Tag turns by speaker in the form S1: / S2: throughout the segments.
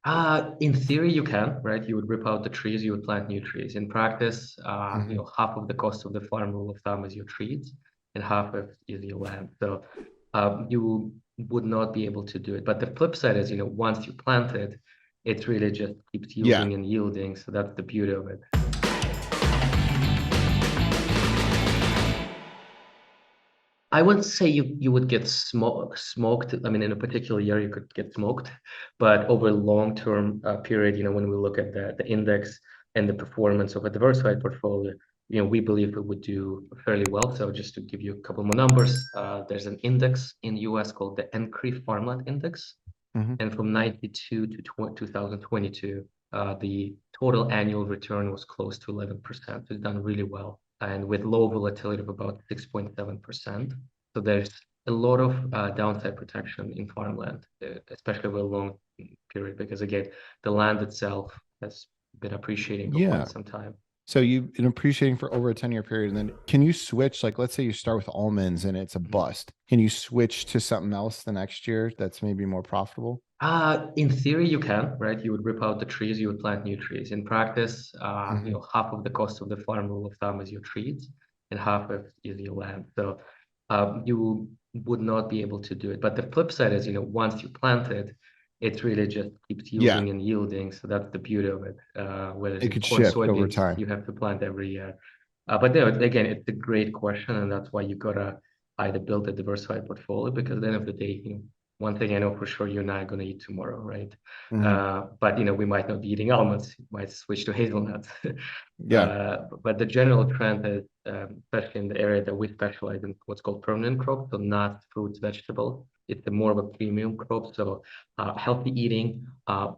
S1: In theory, you can, right? You would rip out the trees, you would plant new trees. In practice,
S2: Hmm.
S1: half of the cost of the farm rule of thumb is your trees, and half of is your land. So, you would not be able to do it. But the flip side is, once you plant it, it really just keeps
S2: Yeah.
S1: yielding and yielding. So that's the beauty of it. I wouldn't say you would get smoked. I mean, in a particular year, you could get smoked, but over a long-term period, when we look at the index and the performance of a diversified portfolio, we believe it would do fairly well. So just to give you a couple more numbers, there's an index in the US called the NCRE Farmland Index,
S2: Hmm.
S1: and from 92 to 2022, the total annual return was close to 11%. So it's done really well, and with low volatility of about 6.7%. So there's a lot of downside protection in farmland, especially over a long period, because again, the land itself has been appreciating for
S2: Yeah.
S1: quite some time.
S2: So you've been appreciating for over a 10-year period. And then can you switch? Like, let's say you start with almonds and it's a
S1: Mhm.
S2: bust. Can you switch to something else the next year that's maybe more profitable?
S1: In theory, you can, right? You would rip out the trees, you would plant new trees. In practice,
S2: Hmm.
S1: half of the cost of the farm rule of thumb is your trees, and half of is your land. So, you would not be able to do it. But the flip side is, once you plant it, it really just keeps
S2: Yeah.
S1: yielding and yielding. So that's the beauty of it. Whereas
S2: It
S1: in
S2: could
S1: corn,
S2: shift over
S1: soybeans,
S2: time.
S1: you have to plant every year. But no, again, it's a great question, and that's why you gotta either build a diversified portfolio, because at the end of the day, one thing I know for sure, you and I are going to eat tomorrow, right?
S2: Hmm.
S1: But we might not be eating almonds. We might switch to hazelnuts.
S2: Yeah.
S1: But the general trend is, especially in the area that we specialize in, what's called permanent crops, so nuts, fruits, vegetables. It's a more of a premium crop. So healthy eating,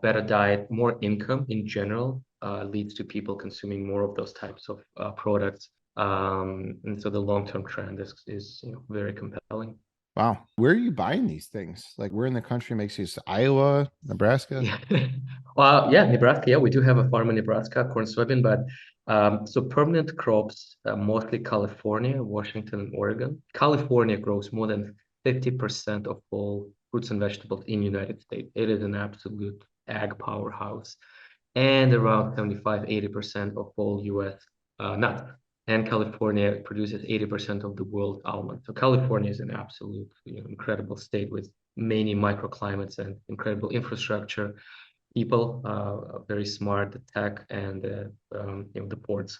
S1: better diet, more income in general leads to people consuming more of those types of products. And so the long-term trend is very compelling.
S2: Wow. Where are you buying these things? Like, where in the country makes these? Iowa, Nebraska?
S1: Yeah. Well, yeah, Nebraska. Yeah, we do have a farm in Nebraska, corn, soybean, but so permanent crops, mostly California, Washington, and Oregon. California grows more than 50% of all fruits and vegetables in the United States. It is an absolute ag powerhouse, and around 75-80% of all US nuts. And California produces 80% of the world almonds. So California is an absolute, incredible state with many microclimates and incredible infrastructure. People are very smart, the tech and the ports.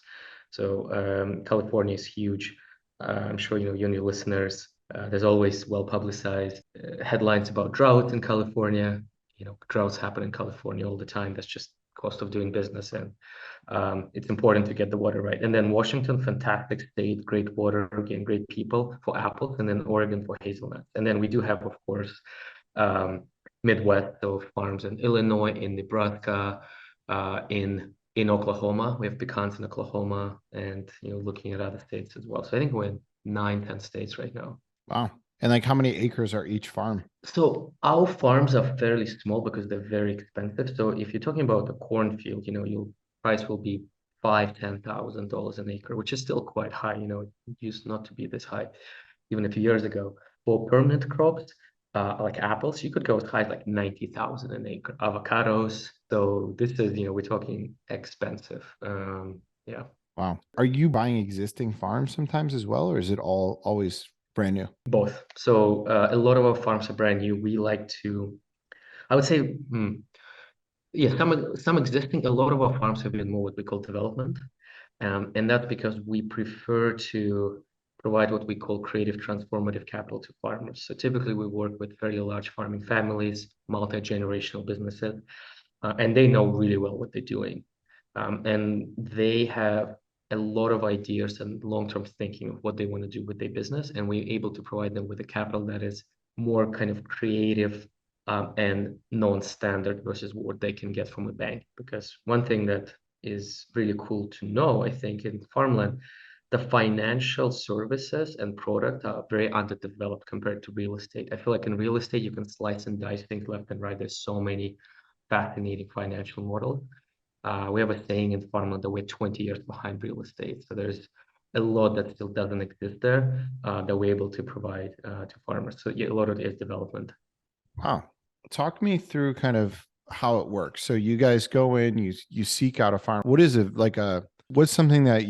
S1: So California is huge. I'm sure you and your listeners. There's always well publicized headlines about drought in California. Droughts happen in California all the time. That's just cost of doing business, and it's important to get the water right. And then Washington, fantastic state, great water, again, great people for apples, and then Oregon for hazelnuts. And then we do have, of course, um, Midwest, so farms in Illinois, in Nebraska, in Oklahoma. We have pecans in Oklahoma, and looking at other states as well. So I think we're in 9, 10 states right now.
S2: Wow. And like, how many acres are each farm?
S1: So our farms are fairly small because they're very expensive. So if you're talking about a cornfield, your price will be $5,000, $10,000 an acre, which is still quite high. It used not to be this high even a few years ago. For permanent crops, like apples, you could go as high as like 90,000 an acre. Avocados. So this is, we're talking expensive. Yeah.
S2: Wow. Are you buying existing farms sometimes as well, or is it all always brand new?
S1: Both. So a lot of our farms are brand new. We like to, I would say, yeah, some existing. A lot of our farms have been more what we call development, and that's because we prefer to provide what we call creative transformative capital to farmers. So typically, we work with very large farming families, multi-generational businesses, and they know really well what they're doing, and they have a lot of ideas and long-term thinking of what they want to do with their business, and we're able to provide them with a capital that is more kind of creative and non-standard versus what they can get from a bank. Because one thing that is really cool to know, I think, in farmland, the financial services and product are very underdeveloped compared to real estate. I feel like in real estate, you can slice and dice things left and right. There's so many fascinating financial models. We have a saying in farmland that we're 20 years behind real estate. So there's a lot that still doesn't exist there that we're able to provide to farmers. So yeah, a lot of it is development.
S2: Wow. Talk me through kind of how it works. So you guys go in, you seek out a farm. What is it like what's something that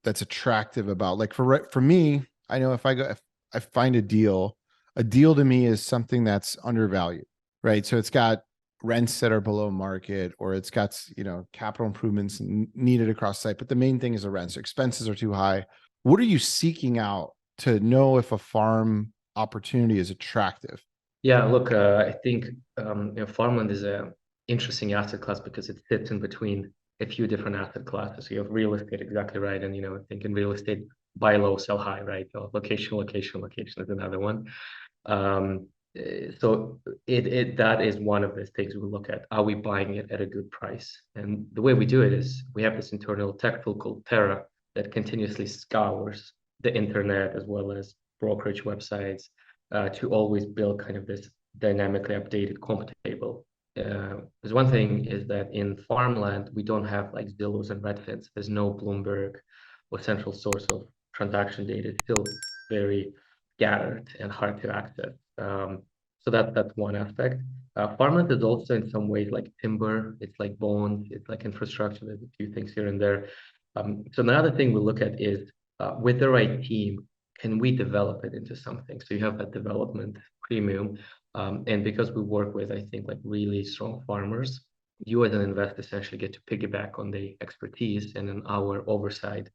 S2: that's attractive about, like for me, I know if I find a deal to me is something that's undervalued, right? So it's got rents that are below market, or it's got, capital improvements needed across site. But the main thing is the rents. Expenses are too high. What are you seeking out to know if a farm opportunity is attractive?
S1: Yeah, look, I think farmland is a interesting asset class because it sits in between a few different asset classes. So you have real estate, exactly right, and I think in real estate, buy low, sell high, right? Location, location, location is another one. So that is one of the things we look at. Are we buying it at a good price? And the way we do it is we have this internal tech tool called Terra that continuously scours the internet as well as brokerage websites to always build kind of this dynamically updated comp table. There's one thing is that in farmland, we don't have like Zillows and Redfins. There's no Bloomberg or central source of transaction data. It's still very scattered and hard to access. So that's one aspect. Farmland is also in some ways like timber. It's like bonds. It's like infrastructure. There's a few things here and there. So another thing we look at is with the right team, can we develop it into something? So you have that development premium. And because we work with, I think, like really strong farmers, you as an investor essentially get to piggyback on the expertise and in our oversight.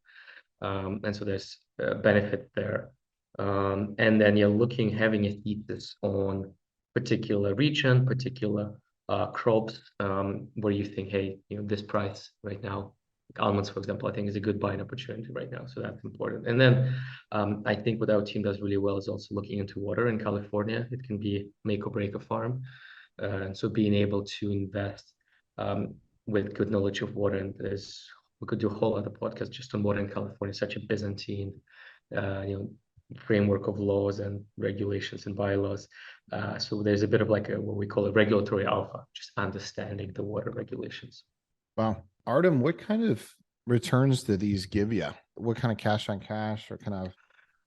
S1: And so there's benefit there. And then you're having a thesis on particular region, particular crops, where you think, hey, this price right now, almonds, for example, I think is a good buying opportunity right now. So that's important. And then I think what our team does really well is also looking into water in California. It can be make or break a farm. And so being able to invest with good knowledge of water, and we could do a whole other podcast just on water in California, such a Byzantine, framework of laws and regulations and bylaws. So there's a bit of like what we call a regulatory alpha, just understanding the water regulations.
S2: Wow. Artem, what kind of returns do these give you? What kind of cash on cash or kind of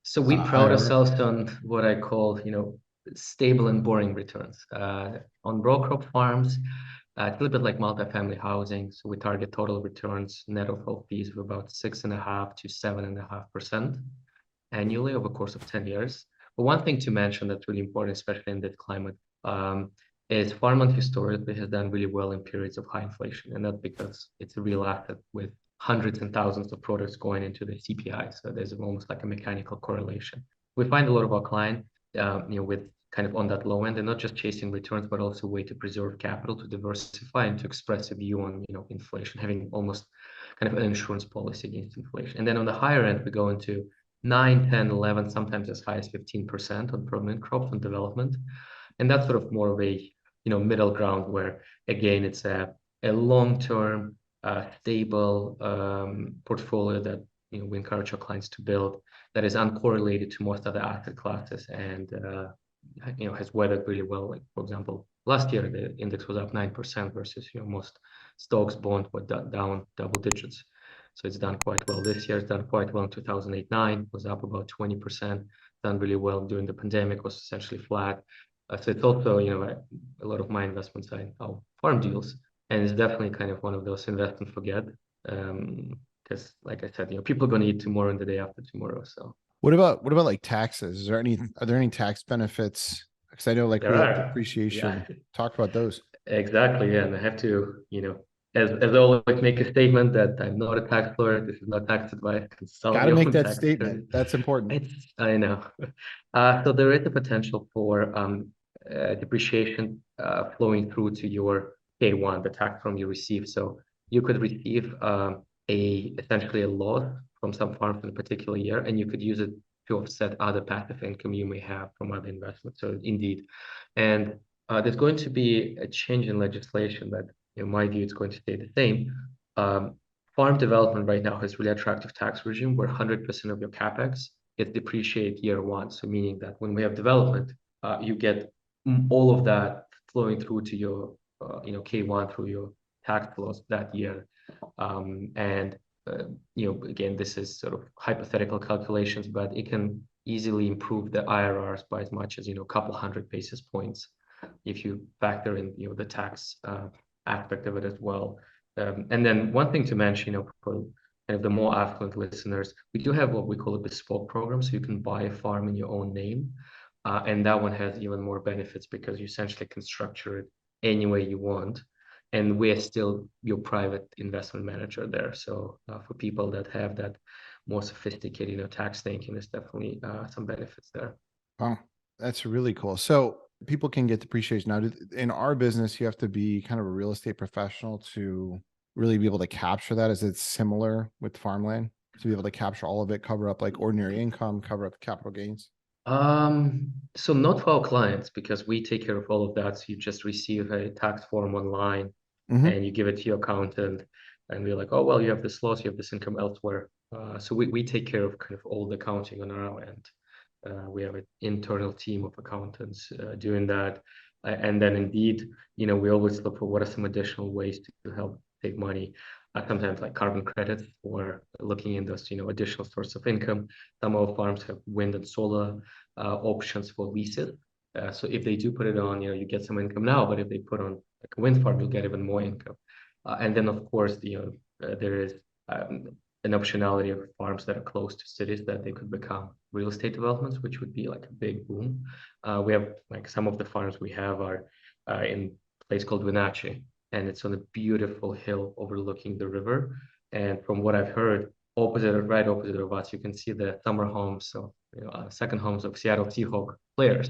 S1: So we proud
S2: IRR?
S1: ourselves on what I call, stable and boring returns. On row crop farms, it's a little bit like multifamily housing. So we target total returns net of all fees of about 6.5 to 7.5% annually over the course of 10 years. But one thing to mention that's really important, especially in this climate, is farmland historically has done really well in periods of high inflation. And that's because it's a real asset with hundreds and thousands of products going into the CPI. So there's almost like a mechanical correlation. We find a lot of our clients, with kind of on that low end, they're not just chasing returns, but also a way to preserve capital, to diversify, and to express a view on, inflation, having almost kind of an insurance policy against inflation. And then on the higher end, we go into 9, 10, 11, sometimes as high as 15% on permanent crops and development. And that's sort of more of a, middle ground where, again, it's a long-term, stable portfolio that, we encourage our clients to build that is uncorrelated to most other asset classes and, has weathered really well. Like, for example, last year, the index was up 9% versus, most stocks bond were down double digits. So it's done quite well this year. It's done quite well in 2008-9, was up about 20%, done really well during the pandemic, was essentially flat. So it's also, a lot of my investments are farm deals, and it's definitely kind of one of those invest and forget. Because, like I said, people are going to eat tomorrow and the day after tomorrow. So
S2: What about like taxes? Are there any tax benefits? Because I know like
S1: there
S2: we have
S1: are, yeah.
S2: depreciation. Talk about those.
S1: Exactly, yeah. And I have to, as always, make a statement that I'm not a tax lawyer. This is not tax advice. Consult
S2: Got to
S1: your
S2: make
S1: own
S2: that
S1: tax attorney.
S2: statement. That's important.
S1: I know. So there is a potential for depreciation flowing through to your K1, the tax form you receive. So you could receive essentially a loss from some farms in a particular year, and you could use it to offset other passive income you may have from other investments. So indeed, and there's going to be a change in legislation that, in my view, it's going to stay the same. Um, Farm development right now has really attractive tax regime where 100% of your capex gets depreciated year one. So meaning that when we have development, you get all of that flowing through to your, K1 through your tax laws that year. And again, this is sort of hypothetical calculations, but it can easily improve the IRRs by as much as, a couple hundred basis points if you factor in, the tax aspect of it as well. And then one thing to mention, for kind of the more affluent listeners, we do have what we call a bespoke program, so you can buy a farm in your own name, and that one has even more benefits because you essentially can structure it any way you want, and we're still your private investment manager there. So for people that have that more sophisticated, tax thinking, there's definitely some benefits there.
S2: Wow, that's really cool. So people can get depreciation. Now, in our business, you have to be kind of a real estate professional to really be able to capture that. Is it similar with farmland to be able to capture all of it, cover up like ordinary income, cover up capital gains?
S1: So not for our clients because we take care of all of that. So you just receive a tax form online
S2: Hmm.
S1: and you give it to your accountant, and we're like, oh, well, you have this loss, you have this income elsewhere. So we take care of kind of all the accounting on our end. We have an internal team of accountants doing that. And then indeed, we always look for what are some additional ways to help save money. Sometimes like carbon credits or looking in those, additional source of income. Some of our farms have wind and solar options for leases. So if they do put it on, you get some income now, but if they put on like a wind farm, you'll get even more income. And then of course, there is an optionality of farms that are close to cities that they could become real estate developments, which would be like a big boom. We have like some of the farms we have are in a place called Wenatchee, and it's on a beautiful hill overlooking the river. And from what I've heard, right opposite of us, you can see the summer homes, so second homes of Seattle Seahawk players.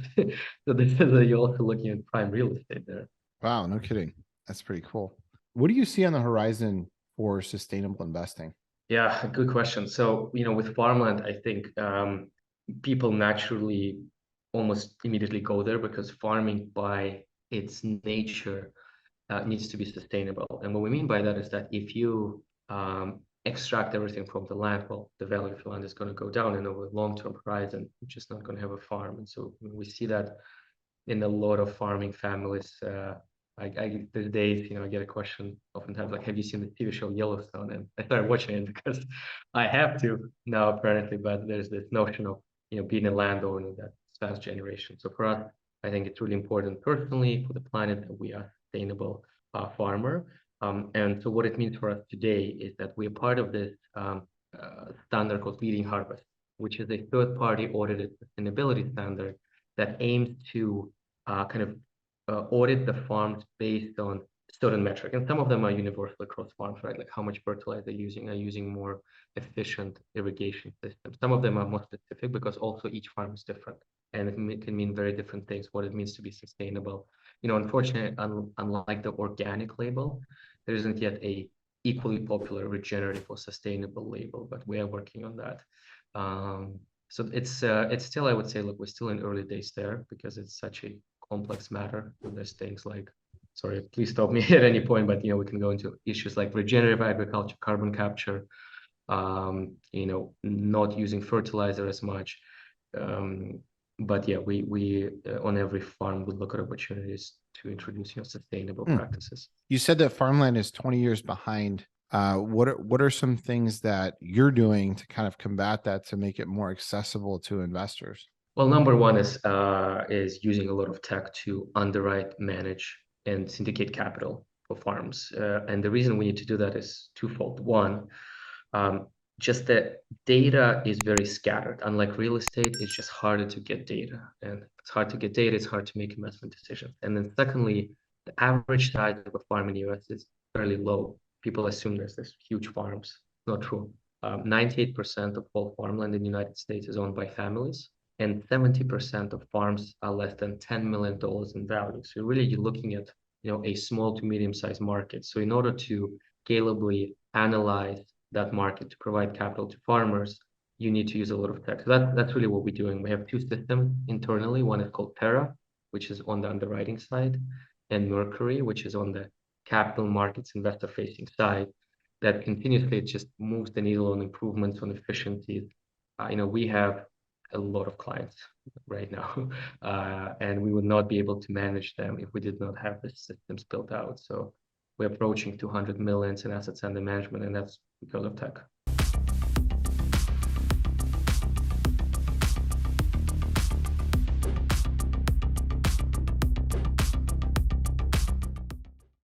S1: So this is you're also looking at prime real estate there.
S2: Wow, no kidding. That's pretty cool. What do you see on the horizon for sustainable investing?
S1: Yeah, good question. So, with farmland, I think people naturally almost immediately go there because farming by its nature needs to be sustainable. And what we mean by that is that if you extract everything from the land, well, the value of the land is going to go down, and over a long-term horizon, you're just not going to have a farm. And so we see that in a lot of farming families. These days, I get a question oftentimes like, "Have you seen the TV show Yellowstone?" And I started watching it because I have to now, apparently. But there's this notion of being a landowner that spans generations. So for us, I think it's really important personally for the planet that we are sustainable farmer. And so what it means for us today is that we're part of this standard called Leading Harvest, which is a third-party audited sustainability standard that aims to kind of audit the farms based on certain metric. And some of them are universal across farms, right? Like how much fertilizer they're using, are using more efficient irrigation systems. Some of them are more specific because also each farm is different. And it can mean very different things, what it means to be sustainable. Unfortunately, unlike the organic label, there isn't yet a equally popular regenerative or sustainable label, but we are working on that. So it's still, I would say, look, we're still in early days there because it's such a complex matter. And there's things like, sorry, please stop me at any point, but we can go into issues like regenerative agriculture, carbon capture, not using fertilizer as much. But yeah, we on every farm would look at opportunities to introduce sustainable
S2: Hmm.
S1: practices.
S2: You said that farmland is 20 years behind. What are some things that you're doing to kind of combat that to make it more accessible to investors?
S1: Well, number one is using a lot of tech to underwrite, manage, and syndicate capital for farms. And the reason we need to do that is twofold. One, um, just that data is very scattered. Unlike real estate, it's just harder to get data. And it's hard to get data, it's hard to make investment decisions. And then secondly, the average size of a farm in the US is fairly low. People assume there's this huge farms. Not true. 98% of all farmland in the United States is owned by families, and 70% of farms are less than $10 million in value. So really, you're looking at a small to medium-sized market. So in order to scalably analyze that market to provide capital to farmers, you need to use a lot of tech. So that's really what we're doing. We have two systems internally. One is called Terra, which is on the underwriting side, and Mercury, which is on the capital markets investor-facing side. That continuously just moves the needle on improvements on efficiencies. We have a lot of clients right now, and we would not be able to manage them if we did not have the systems built out. So we're approaching 200 millions in assets under management, and that's because of tech.